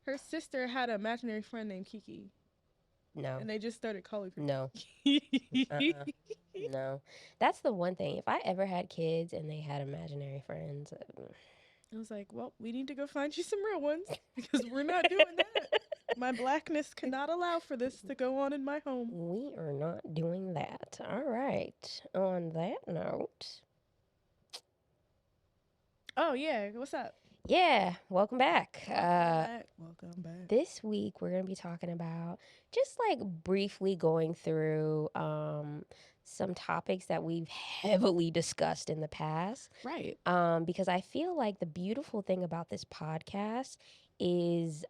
Her sister had an imaginary friend named Kiki. No. And they just started calling her. No. No. That's the one thing. If I ever had kids and they had imaginary friends, I was like, well, we need to go find you some real ones because we're not doing that. My blackness cannot allow for this to go on in my home. we are not doing that. All right. On that note. Oh, yeah. What's up? Yeah. Welcome back. Welcome back. This week we're going to be talking about just like briefly going through some topics that we've heavily discussed in the past. Right. Because I feel like the beautiful thing about this podcast is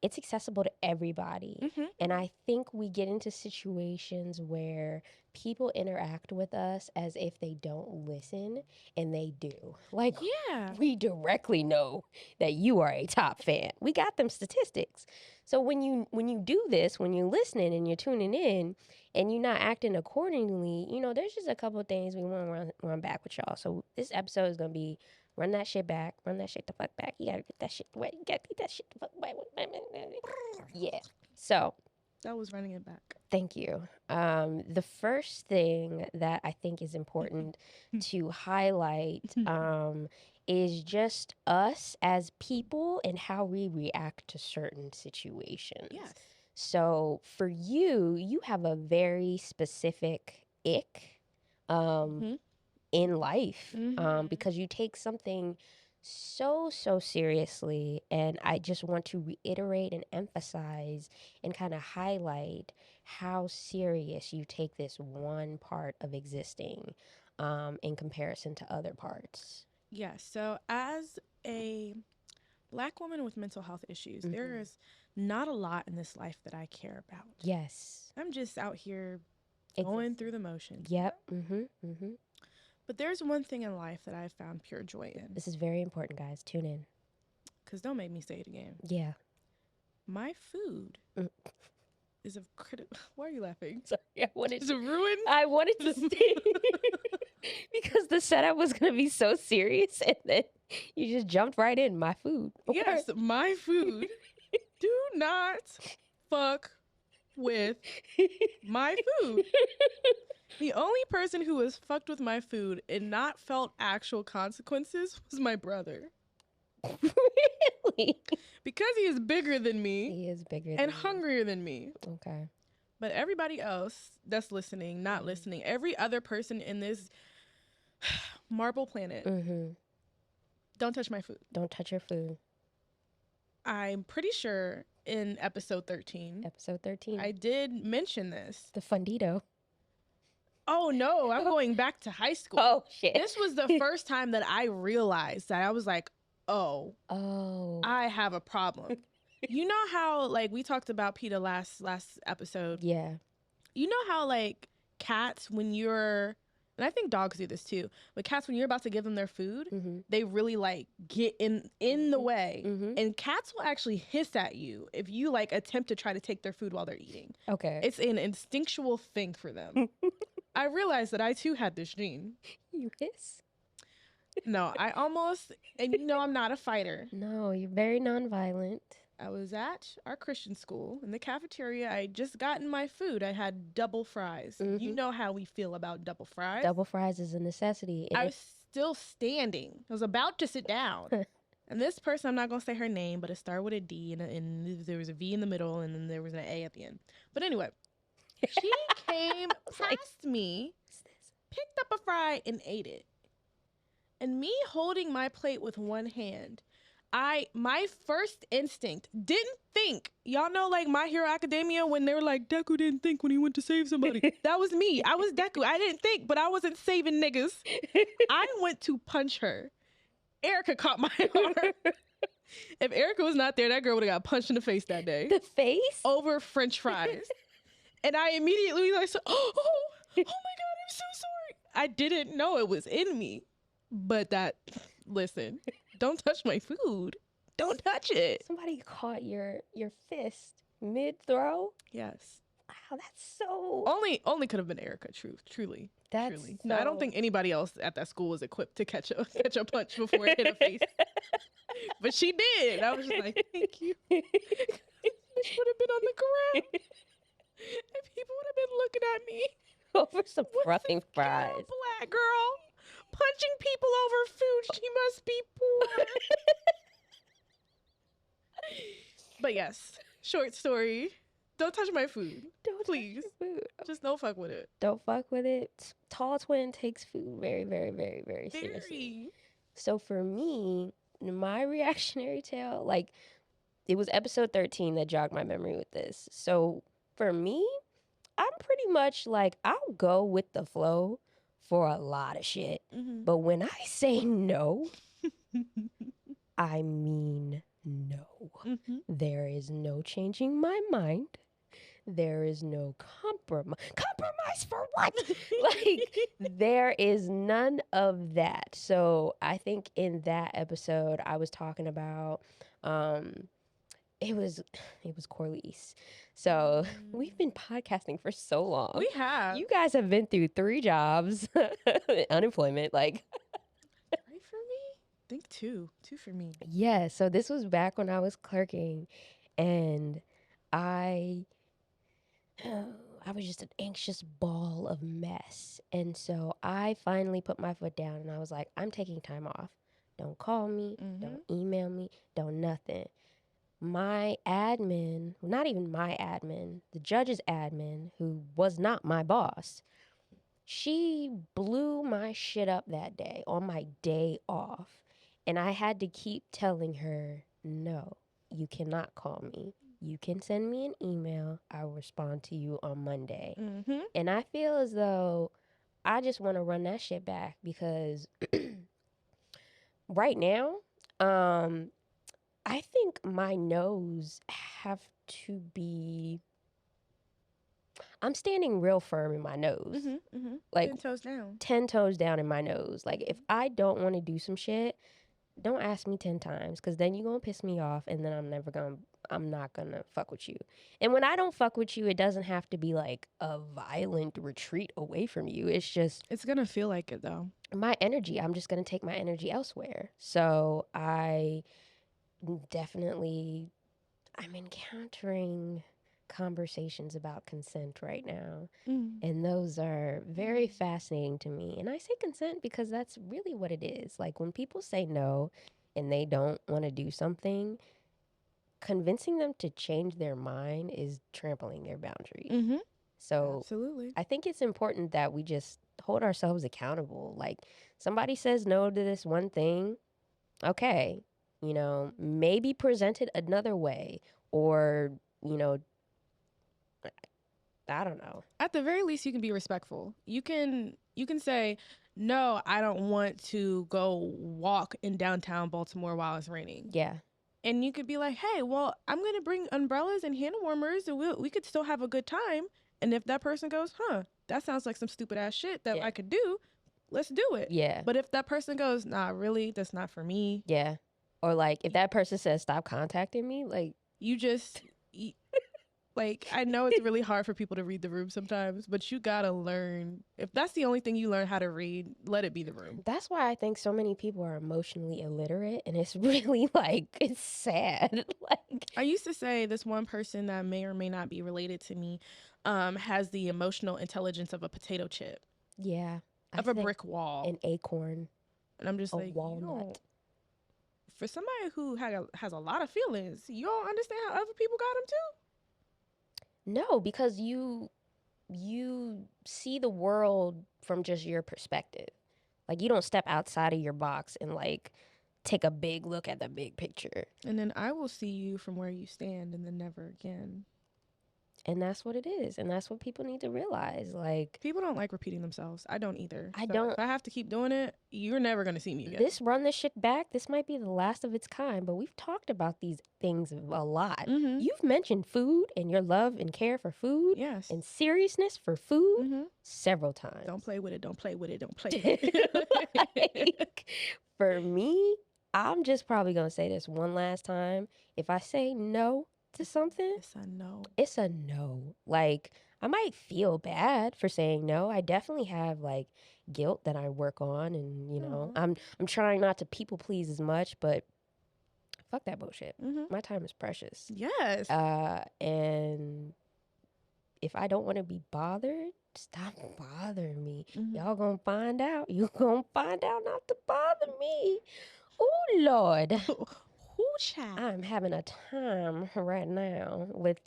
it's accessible to everybody. Mm-hmm. And I think we get into situations where people interact with us as if they don't listen, and they do. Like, Yeah. we directly know that you are a top fan. We got them statistics. So when you do this, when you're listening and you're tuning in and you're not acting accordingly, there's just a couple of things we want to run back with y'all. So this episode is going to be run that shit back, run that shit the fuck back. You got to get that shit away. You got to get that shit the fuck away. Yeah. So That was running it back. thank you. The first thing that I think is important to highlight is just us as people and how we react to certain situations. Yes. So for you, you have a very specific ick in life because you take something so seriously, and I just want to reiterate and emphasize and kind of highlight how serious you take this one part of existing in comparison to other parts. Yes. So as a Black woman with mental health issues, there is not a lot in this life that I care about. Yes. I'm just out here going through the motions. Yep. But there's one thing in life that I've found pure joy in. This is very important, guys. Tune in. Because don't make me say it again. Yeah. My food is of critical... Why are you laughing? Sorry, Is it ruined? I wanted to say... because the setup was going to be so serious, and then you just jumped right in. My food. Okay. Yes, my food. Do not fuck with my food. The only person who has fucked with my food and not felt actual consequences was my brother. Really? Because he is bigger than me. He is bigger and hungrier than me. Okay. But everybody else that's listening, not listening, every other person in this marble planet, don't touch my food. Don't touch your food. I'm pretty sure in episode 13. Episode 13. I did mention this. The Fundito. Oh, no. I'm going back to high school. Oh, shit. This was the first time that I realized that I was like, oh, I have a problem. You know how, like, we talked about PETA last episode? Yeah. You know how, like, cats, when you're, and I think dogs do this too, but cats, when you're about to give them their food, they really, like, get in the way. And cats will actually hiss at you if you, like, attempt to try to take their food while they're eating. Okay. It's an instinctual thing for them. I realized that I, too, had this gene. You hiss? No, I almost, and you know I'm not a fighter. No, you're very nonviolent. I was at our Christian school in the cafeteria. I had just gotten my food. I had double fries. You know how we feel about double fries. Double fries is a necessity. I was still standing. I was about to sit down. And this person, I'm not going to say her name, but it started with a D, and there was a V in the middle, and then there was an A at the end. But anyway, she came past me, picked up a fry, and ate it. And me holding my plate with one hand, my first instinct didn't think. Y'all know, like, My Hero Academia, when they were like, Deku didn't think when he went to save somebody. That was me. I was Deku. I didn't think, but I wasn't saving niggas. I went to punch her. Erica caught my arm. If Erica was not there, that girl would have got punched in the face that day. The face? Over French fries. And I immediately was like, oh my God, I'm so sorry. I didn't know it was in me. But listen, don't touch my food. Don't touch it. Somebody caught your fist mid-throw? Yes. Wow, that's so... Only could have been Erica, truly. That's truly. so... No, I don't think anybody else at that school was equipped to catch a punch before it hit a face. But she did. I was just like, thank you. This would have been on the ground. And people would have been looking at me. Over some What's fucking this fries. ghetto black girl punching people over food? She must be poor. But yes, short story. Don't touch my food. Please. Food. Just don't fuck with it. Don't fuck with it. Tall twin takes food very, very, very, very seriously. So for me, my reactionary tale, like, it was episode 13 that jogged my memory with this. So for me, I'm pretty much like, I'll go with the flow for a lot of shit. Mm-hmm. But when I say no, I mean no. Mm-hmm. There is no changing my mind. There is no compromise. Compromise for what? Like, there is none of that. So I think in that episode, I was talking about, it was Corliss. So we've been podcasting for so long. We have. You guys have been through 3 jobs, unemployment, like. 3 for me? I think 2. 2 for me. Yeah. So this was back when I was clerking, and I was just an anxious ball of mess. And so I finally put my foot down and I was like, I'm taking time off. Don't call me. Mm-hmm. Don't email me. Don't nothing. My admin, not even my admin, the judge's admin, who was not my boss, she blew my shit up that day on my day off. And I had to keep telling her, no, you cannot call me. You can send me an email. I'll respond to you on Monday. Mm-hmm. And I feel as though I just want to run that shit back because right now, I think my no's have to be... I'm standing real firm in my nose. Mm-hmm, mm-hmm. Like 10 toes down. 10 toes down in my nose. Like, if I don't want to do some shit, don't ask me 10 times, because then you're going to piss me off, and then I'm not going to fuck with you. And when I don't fuck with you, it doesn't have to be like a violent retreat away from you. It's just... It's going to feel like it, though. My energy. I'm just going to take my energy elsewhere. So I'm encountering conversations about consent right now. And those are very fascinating to me. And I say consent because that's really what it is. Like, when people say no and they don't want to do something, convincing them to change their mind is trampling their boundaries. Mm-hmm. So absolutely. I think it's important that we just hold ourselves accountable. Like, somebody says no to this one thing, okay, maybe present it another way, or, I don't know. At the very least, you can be respectful. You can say, no, I don't want to go walk in downtown Baltimore while it's raining. Yeah. And you could be like, hey, well, I'm going to bring umbrellas and hand warmers, and we could still have a good time. And if that person goes, that sounds like some stupid ass shit that I could do, let's do it. Yeah. But if that person goes, nah, really, that's not for me. Yeah. Or like, if that person says, stop contacting me, like, you just... Like, I know it's really hard for people to read the room sometimes, but you gotta learn. If that's the only thing you learn how to read, let it be the room. That's why I think so many people are emotionally illiterate, and it's really, like, it's sad. Like, I used to say this one person that may or may not be related to me has the emotional intelligence of a potato chip. Yeah. Of a brick wall. An acorn. And I'm just like, walnut. For somebody who has a lot of feelings, you don't understand how other people got them too? No, because you see the world from just your perspective. Like, you don't step outside of your box and, like, take a big look at the big picture. And then I will see you from where you stand and then never again. And that's what it is. And that's what people need to realize. Like, people don't like repeating themselves. I don't either. I don't. If I have to keep doing it, you're never going to see me again. Run this shit back. This might be the last of its kind, but we've talked about these things a lot. Mm-hmm. You've mentioned food and your love and care for food. Yes. And seriousness for food several times. Don't play with it. Don't play with it. Don't play with it. Like, for me, I'm just probably going to say this one last time. If I say no to something, it's a no. Like, I might feel bad for saying no. I definitely have, like, guilt that I work on, and I'm trying not to people please as much, but fuck that bullshit. Mm-hmm. My time is precious. Yes. And if I don't want to be bothered, stop bothering me. Mm-hmm. Y'all gonna find out. You gonna find out not to bother me. Oh, Lord. Who child? I'm having a time right now with,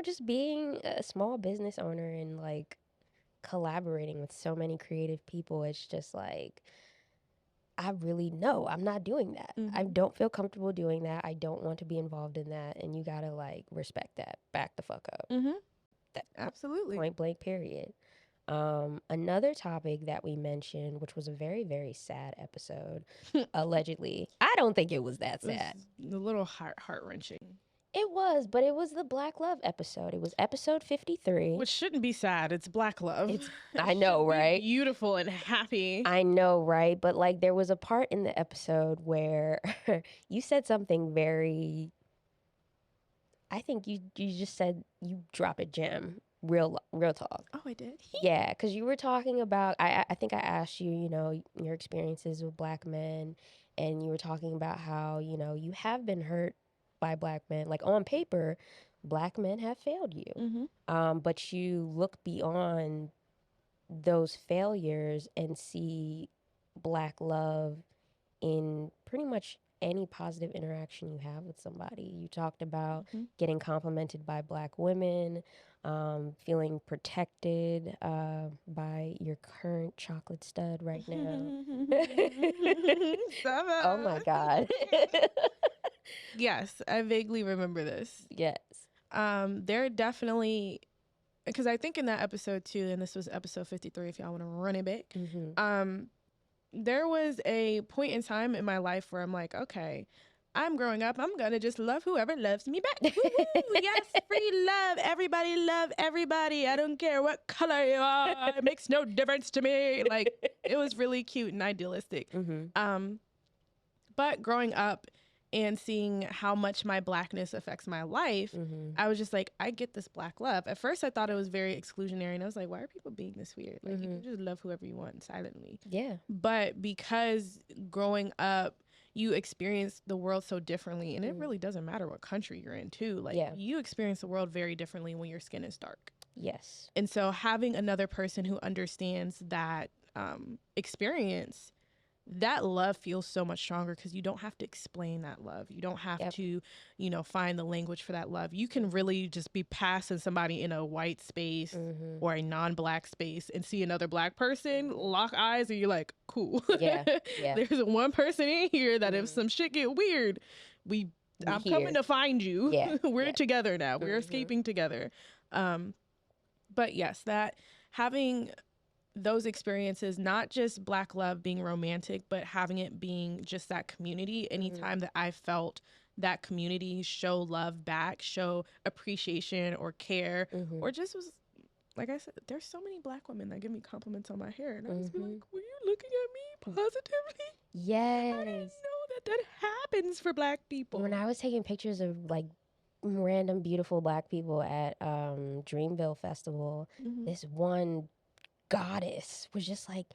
just being a small business owner and like collaborating with so many creative people. It's just like, I really know I'm not doing that. I don't feel comfortable doing that. I don't want to be involved in that. And you gotta like respect that. Back the fuck up. That Absolutely. point blank period. Another topic that we mentioned, which was a very, very sad episode, allegedly. I don't think it was that sad. It was a little heart-wrenching. It was, but it was the Black Love episode. It was episode 53. Which shouldn't be sad. It's Black love. I know, right? Beautiful and happy. I know, right? But like there was a part in the episode where you said something very, I think you just said, you drop a gem. Real talk. Oh, I did? Yeah, because you were talking about, I think I asked you, your experiences with Black men, and you were talking about how, you have been hurt by Black men. Like on paper, Black men have failed you. But you look beyond those failures and see Black love in pretty much any positive interaction you have with somebody. You talked about getting complimented by Black women, feeling protected by your current chocolate stud right now. Oh my God. Yes, I vaguely remember this. Yes. There definitely, because I think in that episode too, and this was episode 53 if y'all want to run it back, there was a point in time in my life where I'm like, okay, I'm growing up. I'm going to just love whoever loves me back. Woo-hoo, yes, free love. Everybody love everybody. I don't care what color you are. It makes no difference to me. Like, it was really cute and idealistic. But growing up and seeing how much my Blackness affects my life, I was just like, I get this Black love. At first, I thought it was very exclusionary. And I was like, why are people being this weird? Like, you can just love whoever you want silently. Yeah. But because growing up, you experience the world so differently. And it really doesn't matter what country you're in, too. Like, you experience the world very differently when your skin is dark. Yes. And so having another person who understands that experience, that love feels so much stronger because you don't have to explain that love. You don't have to, find the language for that love. You can really just be passing somebody in a white space or a non-Black space and see another Black person, lock eyes, and you're like, cool. Yeah. There's one person in here that if some shit get weird, I'm coming to find you. Yeah. We're together now. We're escaping together. But yes, that having those experiences, not just Black love being romantic, but having it being just that community. Anytime that I felt that community show love back, show appreciation or care, or just was, like I said, there's so many Black women that give me compliments on my hair. And I just be like, were you looking at me positively? Yes. I didn't know that happens for Black people. When I was taking pictures of like random beautiful Black people at Dreamville Festival, this one goddess was just like,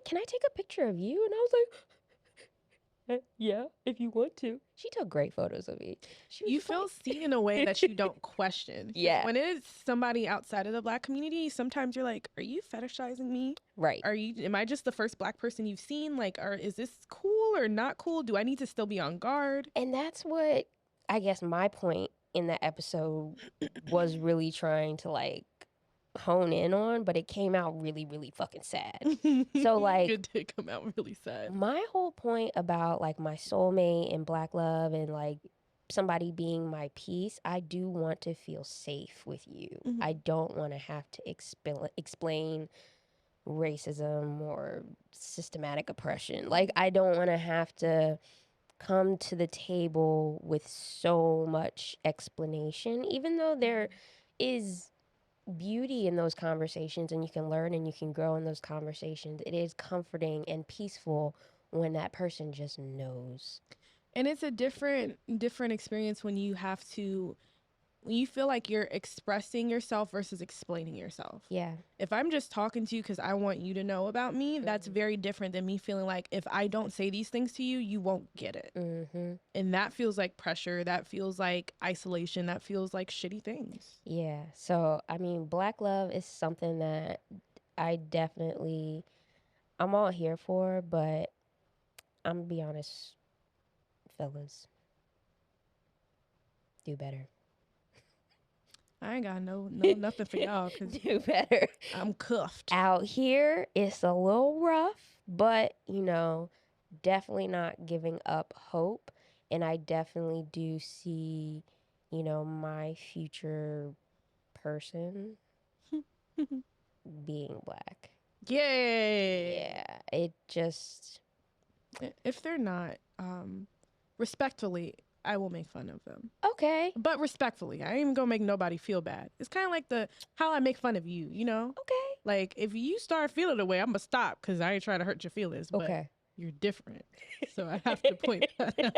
can I take a picture of you? And I was like, yeah, if you want to. She took great photos of me. You feel seen in a way that you don't question. Yeah. When it is somebody outside of the Black community, sometimes you're like, are you fetishizing me? Right. Am I just the first Black person you've seen? Like, is this cool or not cool? Do I need to still be on guard? And that's what I guess my point in that episode was really trying to like hone in on, but it came out really, really fucking sad. So like, it did come out really sad. My whole point about like my soulmate and Black love and like somebody being my peace, I do want to feel safe with you. I don't want to have to explain racism or systematic oppression. Like, I don't want to have to come to the table with so much explanation, even though there is beauty in those conversations and you can learn and you can grow in those conversations. It is comforting and peaceful when that person just knows. And it's a different experience when you have to when you feel like you're expressing yourself versus explaining yourself. Yeah. If I'm just talking to you because I want you to know about me, that's very different than me feeling like if I don't say these things to you, you won't get it. And that feels like pressure. That feels like isolation. That feels like shitty things. Yeah. So, I mean, Black love is something that I'm all here for, but I'm gonna be honest, fellas, do better. I ain't got nothing for y'all because do better. I'm cuffed. Out here, it's a little rough, but definitely not giving up hope. And I definitely do see, my future person being Black. Yay! Yeah, it just... If they're not, respectfully, I will make fun of them. Okay. But respectfully. I ain't even gonna make nobody feel bad. It's kind of like how I make fun of you, Okay. Like, if you start feeling the way, I'm gonna stop because I ain't trying to hurt your feelings. But you're different. So I have to point that out.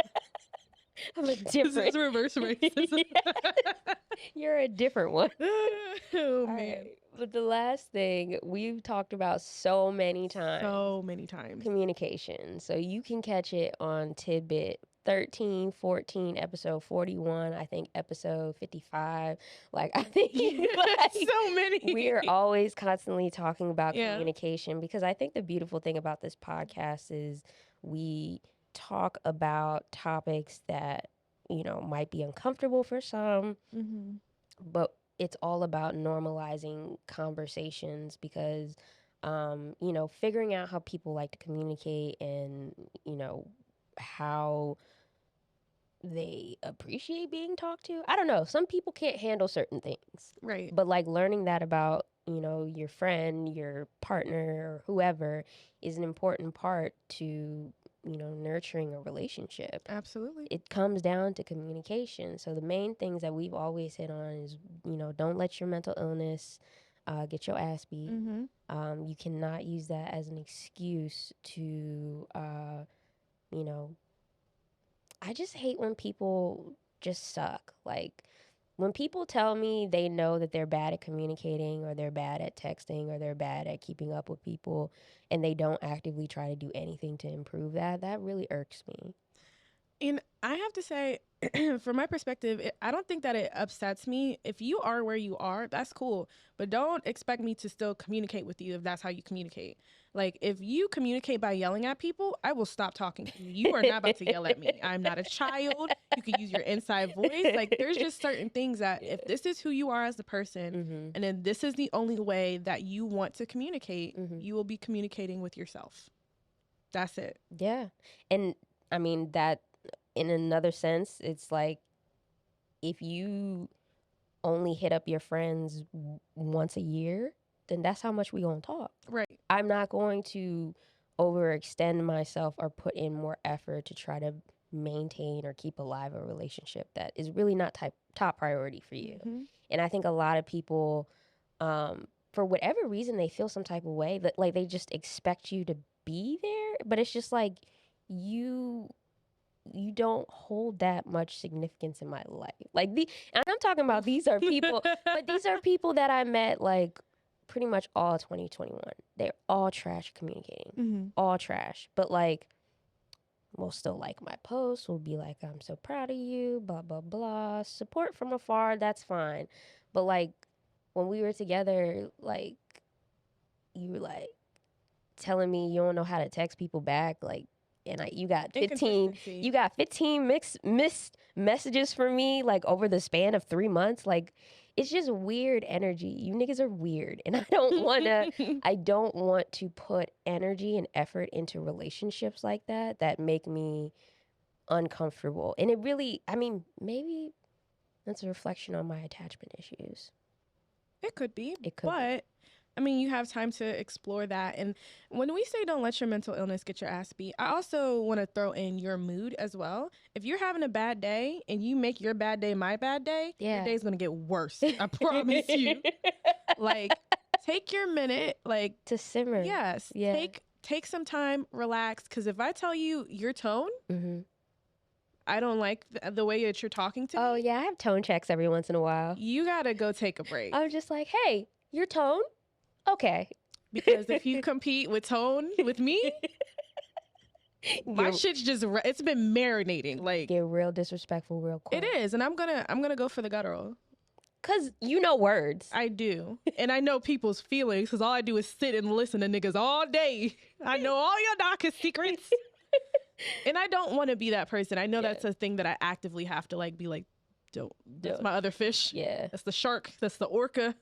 I'm a different... This is reverse racism. You're a different one. Oh, man. Right. But the last thing we've talked about so many times. Communication. So you can catch it on Tidbit 13, 14, episode 41, I think episode 55. Like, I think so many. We're always constantly talking about communication, because I think the beautiful thing about this podcast is we talk about topics that, might be uncomfortable for some, but it's all about normalizing conversations, because, figuring out how people like to communicate and, how they appreciate being talked to. I don't know. Some people can't handle certain things. Right. But like learning that about, your friend, your partner, or whoever is an important part to, nurturing a relationship. Absolutely. It comes down to communication. So the main things that we've always hit on is, don't let your mental illness get your ass beat. You cannot use that as an excuse to, I just hate when people just suck. Like, when people tell me they know that they're bad at communicating, or they're bad at texting, or they're bad at keeping up with people, and they don't actively try to do anything to improve that really irks me. And I have to say, from my perspective, I don't think that it upsets me. If you are where you are, that's cool. But don't expect me to still communicate with you if that's how you communicate. Like, if you communicate by yelling at people, I will stop talking to you. You are not about to yell at me. I'm not a child. You can use your inside voice. Like, there's just certain things that if this is who you are as a person, and then this is the only way that you want to communicate, you will be communicating with yourself. That's it. Yeah. And I mean, that in another sense, it's like, if you only hit up your friends once a year, then that's how much we gonna talk. Right. I'm not going to overextend myself or put in more effort to try to maintain or keep alive a relationship that is really not top priority for you. And I think a lot of people, for whatever reason, they feel some type of way that, like, they just expect you to be there, but it's just like, you don't hold that much significance in my life. Like, and I'm talking about, these are people, but these are people that I met like pretty much all 2021. They're all trash communicating, all trash. But like, will still like my posts, will be like, I'm so proud of you, blah, blah, blah. Support from afar, that's fine. But like, when we were together, like, you were like telling me you don't know how to text people back, like, and you got 15 missed messages from me, like, over the span of 3 months. Like, it's just weird energy. You niggas are weird, and I don't want to put energy and effort into relationships like that make me uncomfortable. And it really, I mean, maybe that's a reflection on my attachment issues. It could be. But I mean, you have time to explore that. And when we say don't let your mental illness get your ass beat, I also want to throw in your mood as well. If you're having a bad day and you make your bad day my bad day, your day's going to get worse. I promise you. Like, take your minute, like, to simmer. Yes. Yeah. Take some time, relax. Because if I tell you your tone, I don't like the way that you're talking to me. Oh, yeah, I have tone checks every once in a while. You gotta go take a break. I'm just like, hey, your tone? Okay. Because if you compete with tone with me, my shit's just, it's been marinating. Like, get real disrespectful real quick. It is. And I'm gonna go for the guttural. Cause you know words. I do. And I know people's feelings because all I do is sit and listen to niggas all day. I know all your darkest secrets. And I don't want to be that person. I know that's a thing that I actively have to like be like, don't. That's my other fish. Yeah. That's the shark. That's the orca.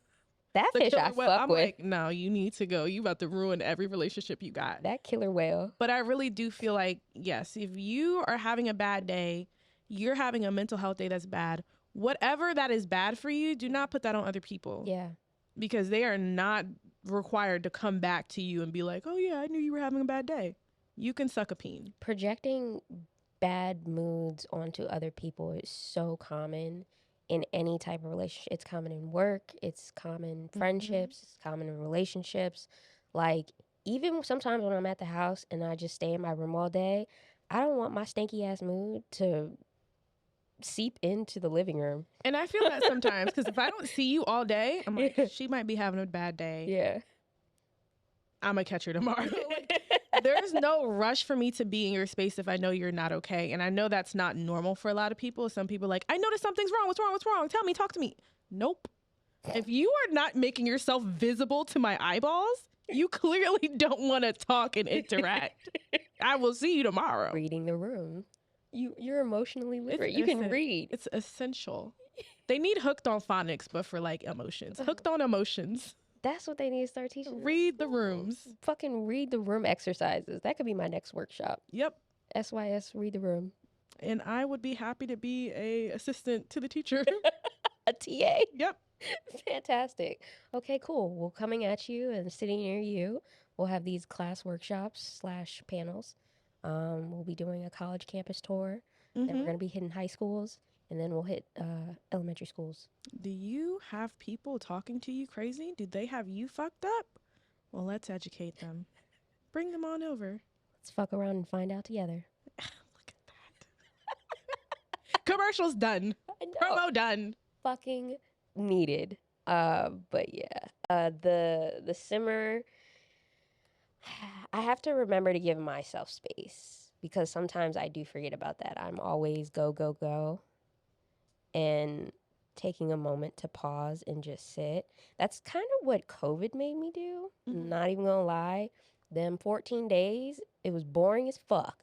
That fish I fuck I'm with. like, no, you need to go. You about to ruin every relationship you got. That killer whale. But I really do feel like, yes, if you are having a bad day, you're having a mental health day that's bad, whatever that is bad for you, do not put that on other people. Yeah. Because they are not required to come back to you and be like, oh yeah, I knew you were having a bad day. You can suck a peen. Projecting bad moods onto other people is so common in any type of relationship. It's common in work. It's common in friendships. It's common in relationships. Like, even sometimes when I'm at the house and I just stay in my room all day, I don't want my stinky ass mood to seep into the living room. And I feel that sometimes because if I don't see you all day, I'm like, she might be having a bad day. Yeah. I'm going to catch her tomorrow. There's no rush for me to be in your space if I know you're not okay. And I know that's not normal for a lot of people. Some people are like, I noticed something's wrong. What's wrong? What's wrong? Tell me, talk to me. Nope. If you are not making yourself visible to my eyeballs, you clearly don't want to talk and interact. I will see you tomorrow. Reading the room. You're emotionally literate. You can read. It's essential. They need hooked on phonics, but for like emotions. Hooked on emotions. That's what they need to start teaching. Read the rooms. Fucking read the room exercises. That could be my next workshop. Yep. SYS, read the room. And I would be happy to be a assistant to the teacher. A TA? Yep. Fantastic. Okay, cool. Well, coming at you and sitting near you, we'll have these class workshops / panels. We'll be doing a college campus tour, and we're going to be hitting high schools, and then we'll hit elementary schools. Do you have people talking to you crazy? Do they have you fucked up? Well, let's educate them. Bring them on over. Let's fuck around and find out together. Look at that. Commercial's done. Promo done. Fucking needed. But yeah. The simmer, I have to remember to give myself space because sometimes I do forget about that. I'm always go, go, go. And taking a moment to pause and just sit. That's kind of what COVID made me do. Not even gonna lie. Them 14 days, it was boring as fuck.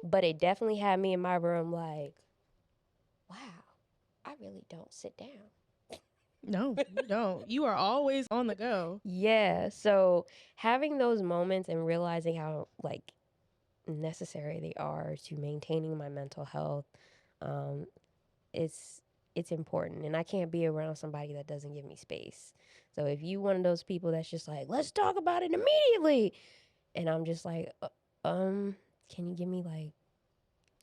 But it definitely had me in my room like, wow, I really don't sit down. No, you don't. You are always on the go. Yeah. So having those moments and realizing how like necessary they are to maintaining my mental health, it's important. And I can't be around somebody that doesn't give me space. So if you one of those people that's just like, let's talk about it immediately. And I'm just like, can you give me like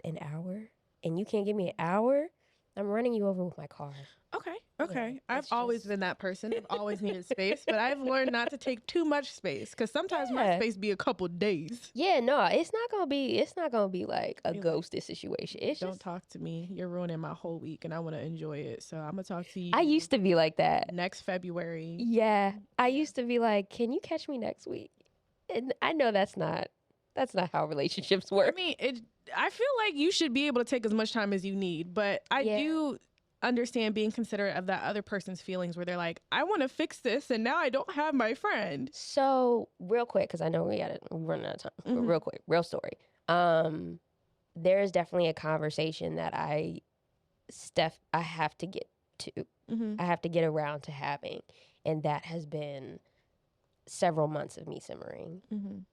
an hour? And you can't give me an hour? I'm running you over with my car. Okay. Yeah, I've always been that person. I've always needed space, but I've learned not to take too much space because sometimes my space be a couple days. Yeah, no, it's not gonna be like a ghosted situation. It's don't talk to me. You're ruining my whole week, and I want to enjoy it. So I'm gonna talk to you. I used to be like that. Next February. Yeah, I used to be like, can you catch me next week? And I know that's not how relationships work. I mean, I feel like you should be able to take as much time as you need, but I do understand being considerate of that other person's feelings where they're like, I want to fix this and now I don't have my friend. So real quick, because I know we're running out of time, but real quick, real story. There is definitely a conversation that I have to get to. I have to get around to having. And that has been several months of me simmering.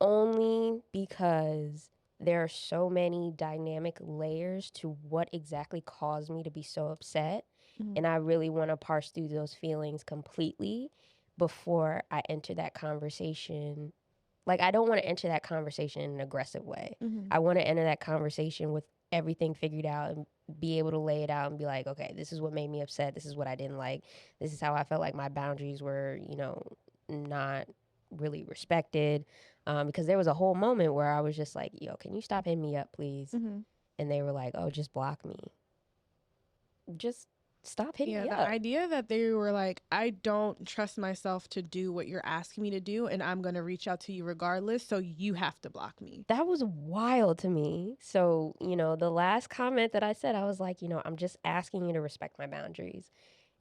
Only because there are so many dynamic layers to what exactly caused me to be so upset. And I really want to parse through those feelings completely before I enter that conversation. Like, I don't want to enter that conversation in an aggressive way. I want to enter that conversation with everything figured out and be able to lay it out and be like, okay, this is what made me upset. This is what I didn't like. This is how I felt like my boundaries were, not really respected. Because there was a whole moment where I was just like, yo, can you stop hitting me up, please? and they were like, oh, just block me. Just stop hitting me the up. idea that they were like, I don't trust myself to do what you're asking me to do, and I'm going to reach out to you regardless, so you have to block me. That was wild to me. So, the last comment that I said, I was like, I'm just asking you to respect my boundaries.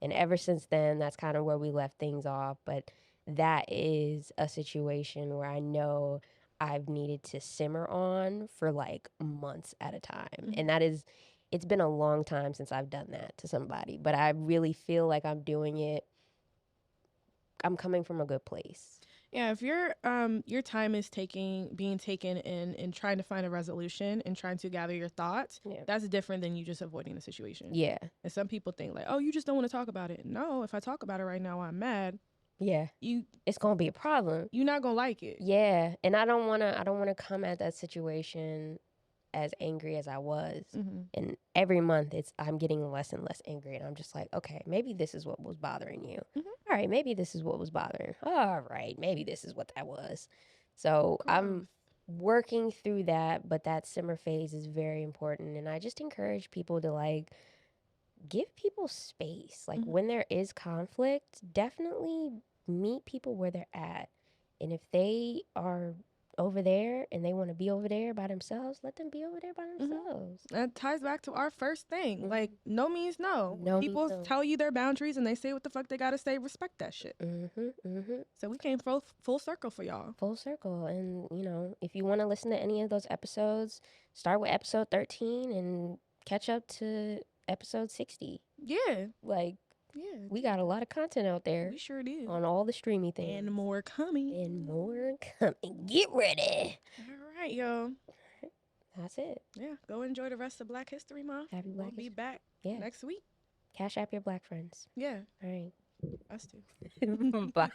And ever since then, that's kind of where we left things off. But that is a situation where I know I've needed to simmer on for like months at a time. And it's been a long time since I've done that to somebody. But I really feel like I'm doing it. I'm coming from a good place. Yeah, if your time is being taken in trying to find a resolution and trying to gather your thoughts, that's different than you just avoiding the situation. Yeah. And some people think like, oh, you just don't want to talk about it. No, if I talk about it right now, I'm mad. Yeah. It's gonna be a problem. You're not gonna like it. Yeah. And I don't wanna come at that situation as angry as I was. And every month I'm getting less and less angry, and I'm just like, okay, maybe this is what was bothering you. All right, maybe this is what was bothering. All right, maybe this is what that was. So I'm working through that, but that simmer phase is very important, and I just encourage people to like give people space. Like when there is conflict, definitely meet people where they're at. And if they are over there and they want to be over there by themselves, let them be over there by themselves. That ties back to our first thing. Like, no means no. People tell you their boundaries and they say what the fuck they gotta say. Respect that shit. So we came full circle for y'all. Full circle. And, if you want to listen to any of those episodes, start with episode 13 and catch up to episode 60. Yeah. We got a lot of content out there. We sure do. On all the streamy things. And more coming. Get ready. All right, yo. That's it. Yeah. Go enjoy the rest of Black History Month. Happy Black We'll be back next week. Cash app your black friends. Yeah. All right. Us too. Bye.